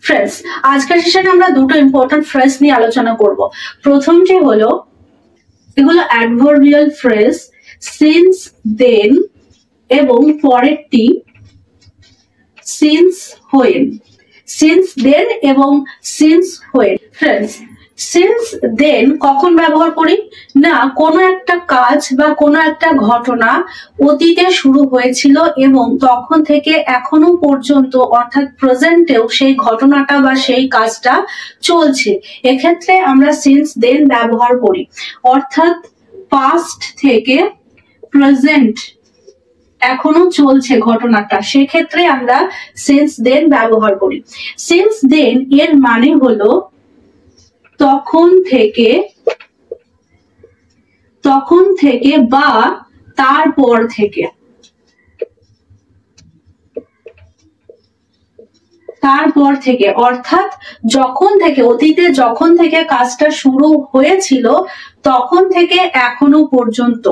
Friends, আজকের সেশনে আমরা দুটো ইম্পর্টেন্ট ফ্রেজ নিয়ে আলোচনা করব। প্রথমটি হলো এগুলো অ্যাডভার্বিয়াল ফ্রেজ সিন্স দেন এবং পরেরটি সিন্স হোয়েন। সিন্স দেন এবং since when. Friends, since then কখন ব্যবহার করি না, কোনো একটা কাজ বা কোনো একটা ঘটনা অতীতে শুরু হয়েছিল এবং তখন থেকে এখনো পর্যন্ত অর্থাৎ প্রেজেন্টেও সেই ঘটনাটা বা সেই কাজটা চলছে, এক্ষেত্রে আমরা সিন্স দেন ব্যবহার করি। অর্থাৎ পাস্ট থেকে প্রেজেন্ট এখনো চলছে ঘটনাটা, সেক্ষেত্রে আমরা সিন্স দেন ব্যবহার করি। সিন্স দেন এর মানে হলো তখন থেকে বা তারপর থেকে। অর্থাৎ যখন থেকে, অতীতে যখন থেকে কাজটা শুরু হয়েছিল তখন থেকে এখনো পর্যন্ত,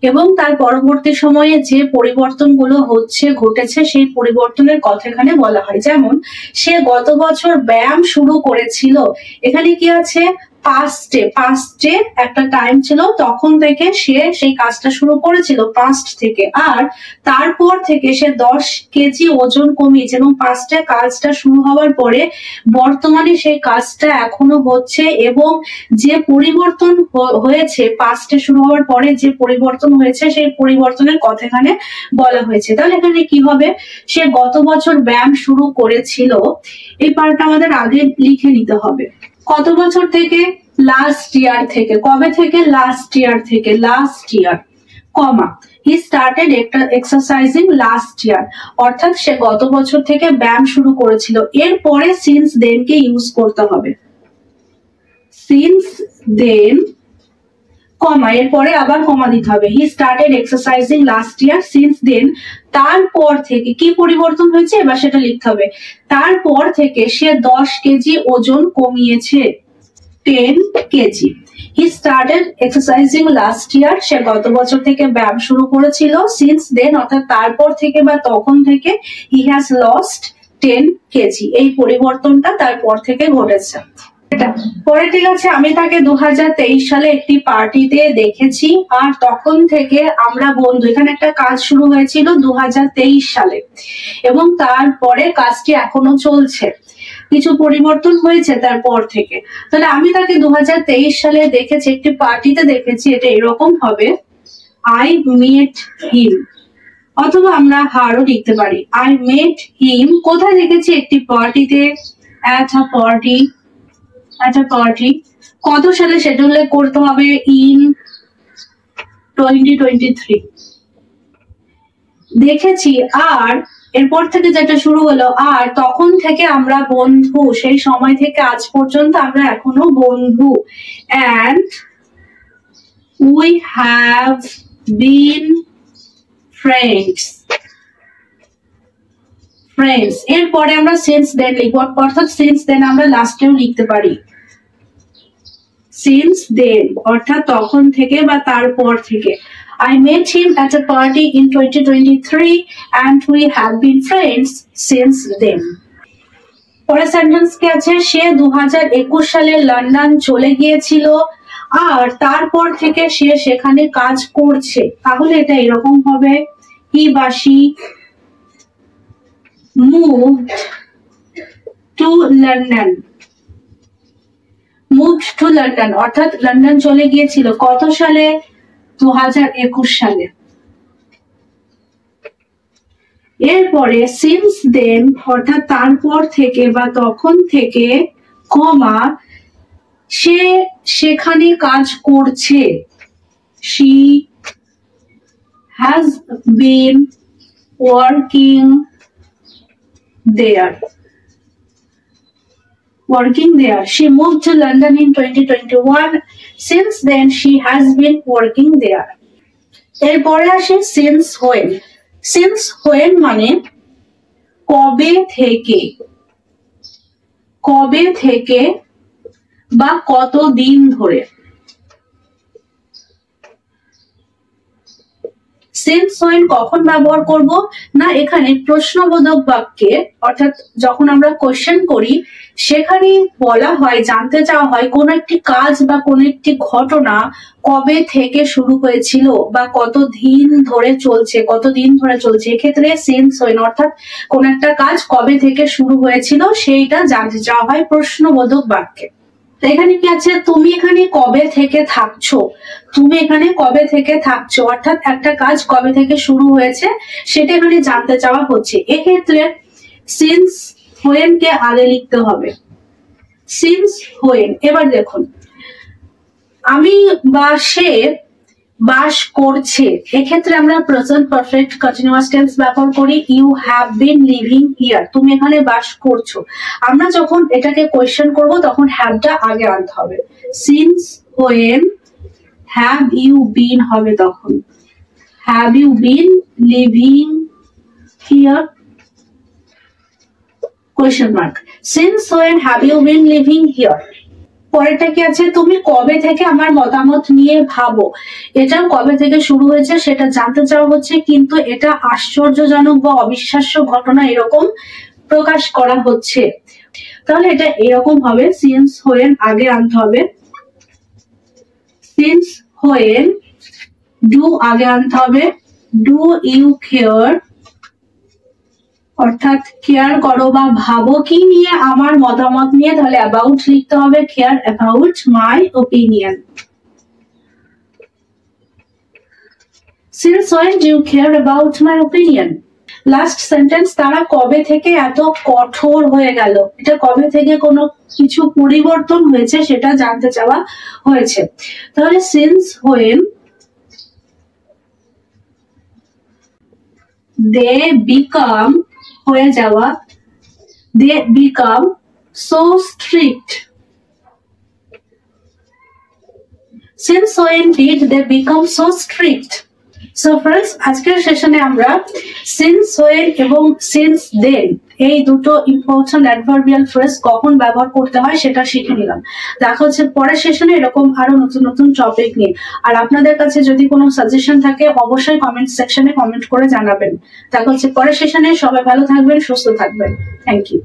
এবং তার পরবর্তী সময়ে যে পরিবর্তনগুলো ঘটেছে সেই পরিবর্তনের কথা এখানে বলা হয়। যেমন সে গত বছর ব্যায়াম শুরু করেছিল, এখানে কি আছে পাস্টে একটা টাইম ছিল, তখন থেকে সে সেই কাজটা শুরু করেছিল পাস্ট থেকে। আর তারপর থেকে সে 10 কেজি ওজন কমিয়েছে এবং পাস্টে কাজটা শুরু হওয়ার পরে বর্তমানে সেই কাজটা এখনো হচ্ছে, এবং যে পরিবর্তন হয়েছে পাস্টে শুরু হওয়ার পরে যে পরিবর্তন হয়েছে সেই পরিবর্তনের কথা এখানে বলা হয়েছে। তাহলে এখানে কি হবে, সে গত বছর ব্যায়াম শুরু করেছিল, এই পার্টটা আমাদের আগে লিখে নিতে হবে। কত বছর থেকে? লাস্ট ইয়ার থেকে। কবে থেকে? লাস্ট ইয়ার কমা হি স্টার্টেড এক্সারসাইজিং লাস্ট ইয়ার, অর্থাৎ সে গত বছর থেকে ব্যায়াম শুরু করেছিল। এরপরে সিন্স দেন কে ইউজ করতে হবে। সিন্স দেন কমা, এরপরে আবার কমা দিতে হবে। He started exercising last year since then, তারপর থেকে কি পরিবর্তন হয়েছে এবার সেটা লিখতে হবে। তারপর থেকে সে 10 কেজি ওজন কমিয়েছে, 10 KG. He started exercising last year, সে গত বছর থেকে ব্যায়াম শুরু করেছিল। সিন্স দেন অর্থাৎ তারপর থেকে বা তখন থেকে হি হ্যাজ লস্ট 10 কেজি, এই পরিবর্তনটা তারপর থেকে ঘটেছে। পরে ঠিক আছে, আমি তাকে 2023 সালে একটি পার্টিতে দেখেছি, আর তখন থেকে আমরা বন্ধু। এখানে একটা কাজ শুরু হয়েছিল 2023 সালে এবং তারপরে কাজটি এখনো চলছে, কিছু পরিবর্তন হয়েছে তারপর থেকে। তাহলে আমি তাকে 2023 সালে দেখেছি, একটি পার্টিতে দেখেছি, এটা এরকম হবে আই মেট হিম, অথবা আমরা হারও লিখতে পারি। আই মেট হিম কোথায় দেখেছি? একটি পার্টিতে, at a party। কত সালে সেটা উল্লেখ করতে হবে, ইন 2023 দেখেছি। আর এরপর থেকে যেটা শুরু হলো, আর তখন থেকে আমরা বন্ধু, সেই সময় থেকে আজ পর্যন্ত আমরা এখনো বন্ধু। and we have been friends। এরপরে আমরা সিন্স দেন লিখব, অর্থাৎ সিন্স দেন আমরা লাস্টেও লিখতে পারি। সিন্স দেন অর্থাৎ তখন থেকে বা তারপর থেকে। I met him at a party in 2023 and we have been friends since then। পরের সেন্টেন্স কি আছে? সে 2021 সালে লন্ডন চলে গিয়েছিল আর তারপর থেকে সে সেখানে কাজ করছে। তাহলে এটা এরকম হবে, he বা she moved to London, অর্থাৎ লন্ডন চলে গিয়েছিল কত সালে? 2021 সালে। এরপরে সিন্স দেন অর্থাৎ তারপর থেকে বা তখন থেকে, কমা সে সেখানে কাজ করছে, she has been working there। She moved to London in 2021. Since then, she has been working there. এরপরে আসে since when। Since when মানে কবে থেকে বা কতদিন ধরে। সিন্স হোয়েন কখন ব্যবহার করব না, এখানে প্রশ্নবোধক বাক্যে অর্থাৎ যখন আমরা কোয়েশ্চেন করি সেখানে বলা হয়, জানতে চাওয়া হয় কোন একটি কাজ বা কোন একটি ঘটনা কবে থেকে শুরু হয়েছিল বা কতদিন ধরে চলছে, এক্ষেত্রে সিন্স হোয়েন অর্থাৎ কোন একটা কাজ কবে থেকে শুরু হয়েছিল সেইটা জানতে চাওয়া হয় প্রশ্নবোধক বাক্যে। এখানে কি আছে, তুমি এখানে কবে থেকে থাকছো, অর্থাৎ একটা কাজ কবে থেকে শুরু হয়েছে সেটা এখানে জানতে চাওয়া হচ্ছে। এক্ষেত্রে সিন্স হোয়েন কে আগে লিখতে হবে, সিন্স হোয়েন। এবার দেখুন, আমি বা সে বাস করছে, এক্ষেত্রে আমরা প্রেজেন্ট পারফেক্ট কন্টিনিউয়াস টেন্স ব্যবহার করি। You have been living here, তুমি এখানে বাস করছো। আমরা যখন এটাকে কোয়েশ্চেন করব তখন হ্যাভটা আগে আনতে হবে। Since when have you been হবে, তখন have you been living here question mark. Since when have you been living here. পরেরটা কি আছে, তুমি কবে থেকে আমার মতামত নিয়ে ভাবো, এটা কবে থেকে শুরু হয়েছে সেটা জানতে চাওয়া হচ্ছে, কিন্তু এটা আশ্চর্যজনক বা অবিশ্বাস্য ঘটনা এরকম প্রকাশ করা হচ্ছে। তাহলে এটা এরকম হবে, সিন্স হোয়েন আগে আনতে হবে, সিন্স হোয়েন ডু আগে আনতে হবে, ডু ইউ কেয়ার অর্থাৎ কেয়ার করো বা ভাবো কি নিয়ে, আমার মতামত নিয়ে, তাহলে অ্যাবাউট লিখতে হবে, care about my opinion. Since when do you care about my opinion. Last sentence, তারা কবে থেকে এত কঠোর হয়ে গেল, এটা কবে থেকে কোনো কিছু পরিবর্তন হয়েছে সেটা জানতে চাওয়া হয়েছে। তাহলে সিন্স হোয়েন দে বিকাম হয়ে যাওয়া, they become so strict. Since when did they become so strict? So friends, আজকের সেশনে আমরা since when এবং since then এই দুটো ইম্পর্টেন্ট অ্যাডভার্বিয়াল ফ্রেজ কখন ব্যবহার করতে হয় সেটা শিখে নিলাম। দেখা হচ্ছে পরের সেশনে এরকম আরো নতুন নতুন টপিক নিয়ে। আর আপনাদের কাছে যদি কোনো সাজেশন থাকে অবশ্যই কমেন্ট সেকশনে কমেন্ট করে জানাবেন। দেখা হচ্ছে পরের সেশনে। সবাই ভালো থাকবেন, সুস্থ থাকবেন। Thank you.